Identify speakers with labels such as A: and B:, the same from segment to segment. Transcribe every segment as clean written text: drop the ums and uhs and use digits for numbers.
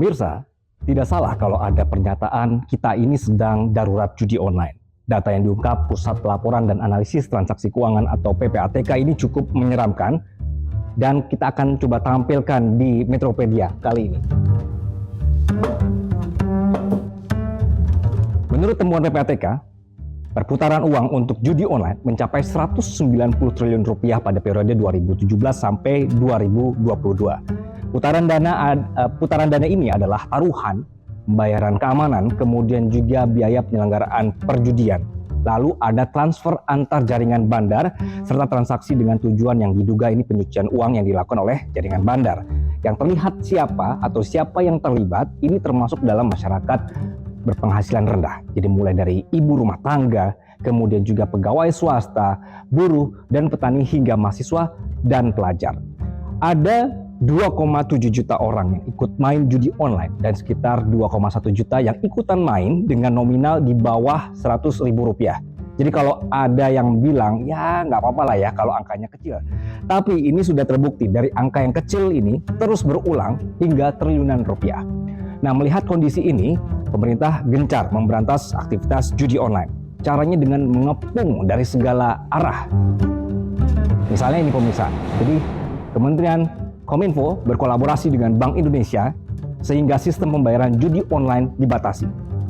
A: Pemirsa, tidak salah kalau ada pernyataan kita ini sedang darurat judi online. Data yang diungkap Pusat Pelaporan dan Analisis Transaksi Keuangan atau PPATK ini cukup menyeramkan dan kita akan coba tampilkan di Metropedia kali ini. Menurut temuan PPATK, perputaran uang untuk judi online mencapai 190 triliun rupiah pada periode 2017 sampai 2022. Putaran dana ini adalah taruhan, pembayaran keamanan, kemudian juga biaya penyelenggaraan perjudian. Lalu ada transfer antar jaringan bandar serta transaksi dengan tujuan yang diduga ini pencucian uang yang dilakukan oleh jaringan bandar. Yang terlihat siapa yang terlibat ini termasuk dalam masyarakat berpenghasilan rendah. Jadi mulai dari ibu rumah tangga, kemudian juga pegawai swasta, buruh, dan petani hingga mahasiswa dan pelajar. Ada 2,7 juta orang yang ikut main judi online dan sekitar 2,1 juta yang ikutan main dengan nominal di bawah Rp100.000. Jadi kalau ada yang bilang, ya nggak apa-apa lah ya kalau angkanya kecil. Tapi ini sudah terbukti dari angka yang kecil ini terus berulang hingga triliunan rupiah. Nah, melihat kondisi ini, pemerintah gencar memberantas aktivitas judi online. Caranya dengan mengepung dari segala arah. Misalnya ini pemirsa, jadi Kementerian Kominfo berkolaborasi dengan Bank Indonesia sehingga sistem pembayaran judi online dibatasi.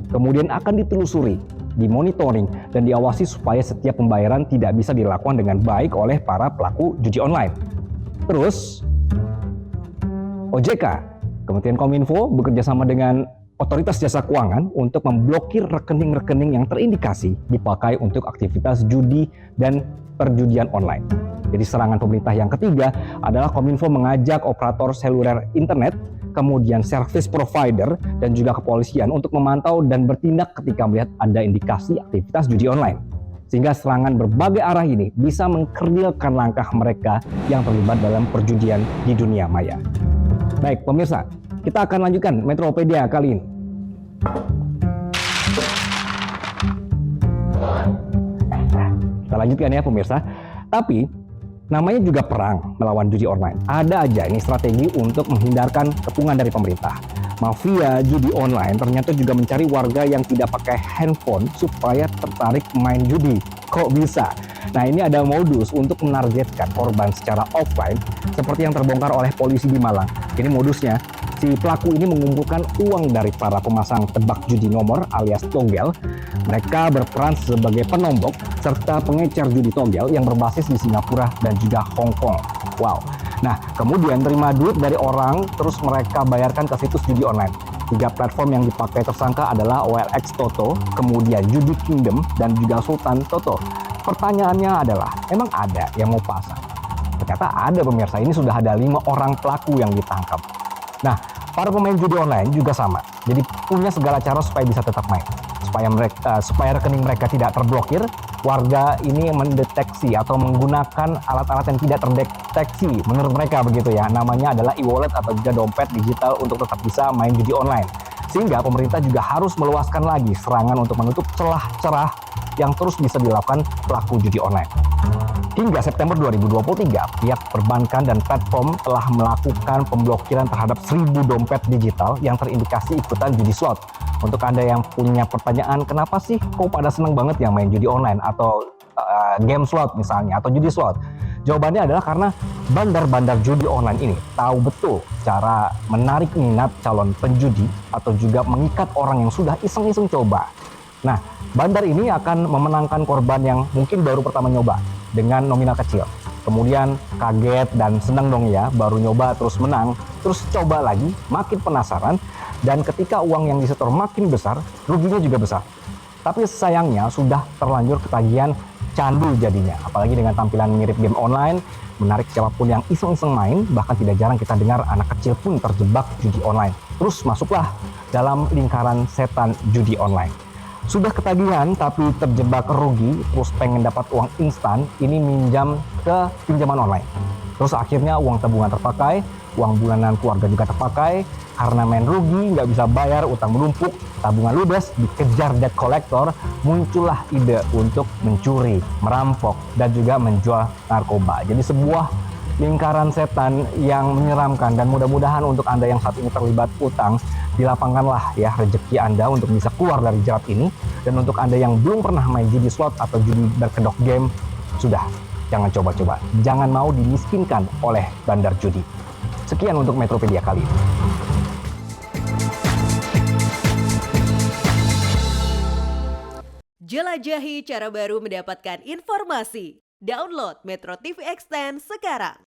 A: Kemudian akan ditelusuri, dimonitoring, dan diawasi supaya setiap pembayaran tidak bisa dilakukan dengan baik oleh para pelaku judi online. Terus, OJK, Kementerian Kominfo bekerja sama dengan Otoritas Jasa Keuangan untuk memblokir rekening-rekening yang terindikasi dipakai untuk aktivitas judi dan perjudian online. Jadi serangan pemerintah yang ketiga adalah Kominfo mengajak operator seluler internet, kemudian service provider, dan juga kepolisian untuk memantau dan bertindak ketika melihat ada indikasi aktivitas judi online. Sehingga serangan berbagai arah ini bisa mengkerdilkan langkah mereka yang terlibat dalam perjudian di dunia maya. Baik pemirsa, kita akan lanjutkan Metropedia kali ini. Kita lanjutkan ya pemirsa. Tapi namanya juga perang melawan judi online. Ada aja ini strategi untuk menghindarkan kepungan dari pemerintah. Mafia judi online ternyata juga mencari warga yang tidak pakai handphone supaya tertarik main judi. Kok bisa? Nah, ini ada modus untuk menargetkan korban secara offline seperti yang terbongkar oleh polisi di Malang. Ini modusnya, si pelaku ini mengumpulkan uang dari para pemasang tebak judi nomor alias togel. Mereka berperan sebagai penombok serta pengecer judi togel yang berbasis di Singapura dan juga Hong Kong. Wow. Nah, kemudian terima duit dari orang, terus mereka bayarkan ke situs judi online. 3 platform yang dipakai tersangka adalah OLX Toto, kemudian Judi Kingdom, dan juga Sultan Toto. Pertanyaannya adalah, emang ada yang mau pasang? Ternyata ada pemirsa, ini sudah ada 5 orang pelaku yang ditangkap. Nah, para pemain judi online juga sama. Jadi punya segala cara supaya bisa tetap main. Supaya rekening mereka tidak terblokir, warga ini mendeteksi atau menggunakan alat-alat yang tidak terdeteksi menurut mereka begitu ya. Namanya adalah e-wallet atau juga dompet digital untuk tetap bisa main judi online. Sehingga pemerintah juga harus meluaskan lagi serangan untuk menutup celah-celah yang terus bisa dilakukan pelaku judi online. Hingga September 2023, pihak perbankan dan platform telah melakukan pemblokiran terhadap 1.000 dompet digital yang terindikasi ikutan judi slot. Untuk Anda yang punya pertanyaan, kenapa sih kok pada seneng banget yang main judi online atau game slot misalnya, atau judi slot? Jawabannya adalah karena bandar-bandar judi online ini tahu betul cara menarik minat calon penjudi atau juga mengikat orang yang sudah iseng-iseng coba. Nah, bandar ini akan memenangkan korban yang mungkin baru pertama nyoba dengan nominal kecil. Kemudian kaget dan senang dong ya, baru nyoba terus menang, terus coba lagi, makin penasaran, dan ketika uang yang disetor makin besar, ruginya juga besar. Tapi sayangnya sudah terlanjur ketagihan candu jadinya, apalagi dengan tampilan mirip game online, menarik siapapun yang iseng-iseng main, bahkan tidak jarang kita dengar anak kecil pun terjebak judi online. Terus masuklah dalam lingkaran setan judi online. Sudah ketagihan tapi terjebak rugi, terus pengen dapat uang instan, ini minjam ke pinjaman online. Terus akhirnya uang tabungan terpakai, uang bulanan keluarga juga terpakai, karena main rugi, nggak bisa bayar, utang menumpuk, tabungan ludes, dikejar debt collector, muncullah ide untuk mencuri, merampok, dan juga menjual narkoba. Jadi sebuah lingkaran setan yang menyeramkan, dan mudah-mudahan untuk Anda yang saat ini terlibat utang Dilapangkanlah ya rezeki Anda untuk bisa keluar dari jerat ini. Dan untuk Anda yang belum pernah main judi slot atau judi berkedok game, sudah, jangan coba-coba. Jangan mau dimiskinkan oleh bandar judi. Sekian untuk Metropedia kali ini.
B: Jelajahi cara baru mendapatkan informasi. Download Metro TV Extend sekarang.